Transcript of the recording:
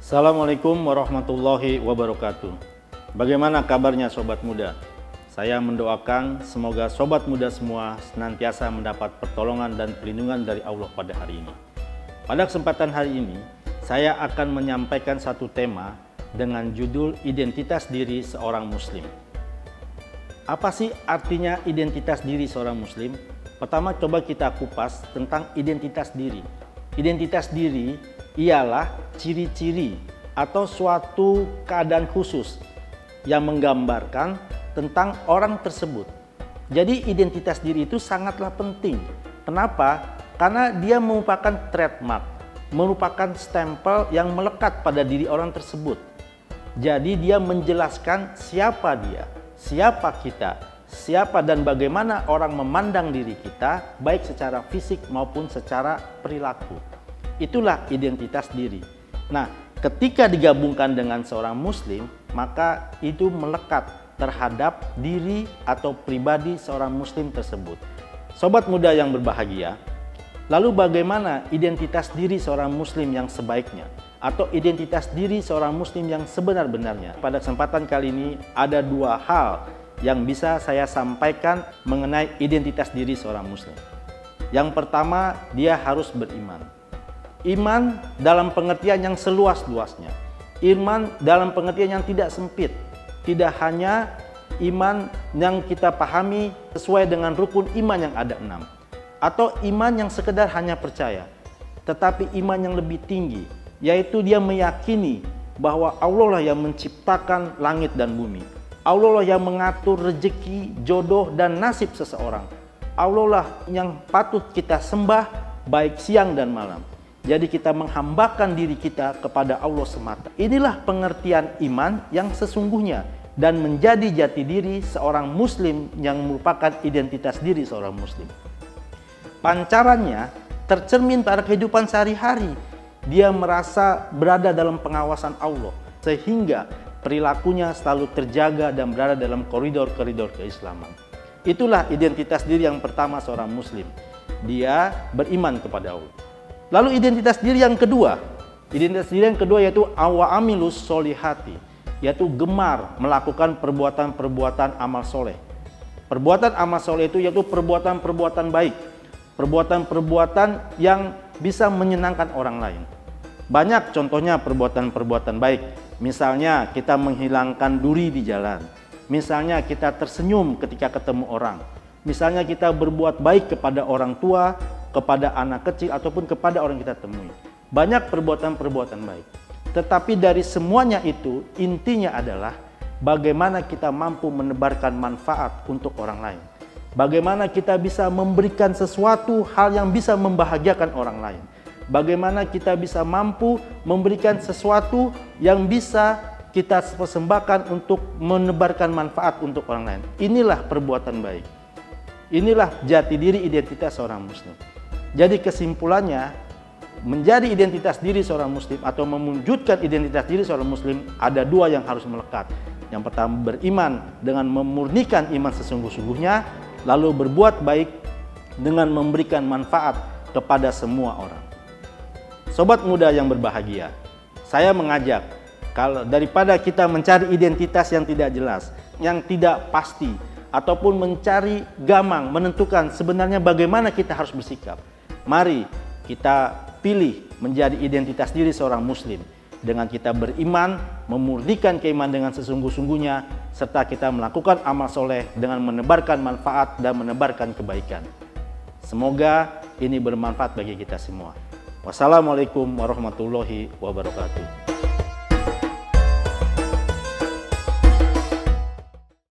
Assalamualaikum warahmatullahi wabarakatuh. Bagaimana kabarnya sobat muda? Saya mendoakan semoga sobat muda semua senantiasa mendapat pertolongan dan perlindungan dari Allah pada hari ini. Pada kesempatan hari ini, saya akan menyampaikan satu tema dengan judul identitas diri seorang muslim. Apa sih artinya identitas diri seorang muslim? Pertama, coba kita kupas tentang identitas diri. Identitas diri ialah ciri-ciri atau suatu keadaan khusus yang menggambarkan tentang orang tersebut. Jadi identitas diri itu sangatlah penting. Kenapa? Karena dia merupakan trademark, merupakan stempel yang melekat pada diri orang tersebut. Jadi dia menjelaskan siapa dia, siapa kita, siapa dan bagaimana orang memandang diri kita, baik secara fisik maupun secara perilaku. Itulah identitas diri. Nah, ketika digabungkan dengan seorang muslim, maka itu melekat terhadap diri atau pribadi seorang muslim tersebut. Sobat muda yang berbahagia, lalu bagaimana identitas diri seorang muslim yang sebaiknya? Atau identitas diri seorang muslim yang sebenar-benarnya? Pada kesempatan kali ini ada dua hal yang bisa saya sampaikan mengenai identitas diri seorang muslim. Yang pertama, dia harus beriman. Iman dalam pengertian yang seluas-luasnya. Iman dalam pengertian yang tidak sempit. Tidak hanya iman yang kita pahami sesuai dengan rukun iman yang ada 6. Atau iman yang sekedar hanya percaya. Tetapi iman yang lebih tinggi, yaitu dia meyakini bahwa Allah lah yang menciptakan langit dan bumi. Allah lah yang mengatur rezeki, jodoh, dan nasib seseorang. Allah lah yang patut kita sembah baik siang dan malam. Jadi kita menghambakan diri kita kepada Allah semata. Inilah pengertian iman yang sesungguhnya dan menjadi jati diri seorang muslim yang merupakan identitas diri seorang muslim. Pancarannya tercermin pada kehidupan sehari-hari. Dia merasa berada dalam pengawasan Allah sehingga perilakunya selalu terjaga dan berada dalam koridor-koridor keislaman. Itulah identitas diri yang pertama seorang muslim. Dia beriman kepada Allah. Lalu identitas diri yang kedua. Identitas diri yang kedua yaitu awamilus solihati, yaitu gemar melakukan perbuatan-perbuatan amal soleh. Perbuatan amal soleh itu yaitu perbuatan-perbuatan baik, perbuatan-perbuatan yang bisa menyenangkan orang lain. Banyak contohnya perbuatan-perbuatan baik. Misalnya kita menghilangkan duri di jalan. Misalnya kita tersenyum ketika ketemu orang. Misalnya kita berbuat baik kepada orang tua, kepada anak kecil, ataupun kepada orang kita temui. Banyak perbuatan-perbuatan baik. Tetapi dari semuanya itu, intinya adalah bagaimana kita mampu menebarkan manfaat untuk orang lain. Bagaimana kita bisa memberikan sesuatu hal yang bisa membahagiakan orang lain. Bagaimana kita bisa mampu memberikan sesuatu yang bisa kita persembahkan untuk menebarkan manfaat untuk orang lain. Inilah perbuatan baik. Inilah jati diri identitas seorang muslim. Jadi kesimpulannya, menjadi identitas diri seorang muslim atau mewujudkan identitas diri seorang muslim ada dua yang harus melekat. Yang pertama, beriman dengan memurnikan iman sesungguh-sungguhnya, lalu berbuat baik dengan memberikan manfaat kepada semua orang. Sobat muda yang berbahagia, saya mengajak, kalau daripada kita mencari identitas yang tidak jelas, yang tidak pasti, ataupun mencari gamang, menentukan sebenarnya bagaimana kita harus bersikap, mari kita pilih menjadi identitas diri seorang muslim dengan kita beriman, memurnikan keimanan dengan sesungguh-sungguhnya, serta kita melakukan amal soleh dengan menebarkan manfaat dan menebarkan kebaikan. Semoga ini bermanfaat bagi kita semua. Wassalamualaikum warahmatullahi wabarakatuh.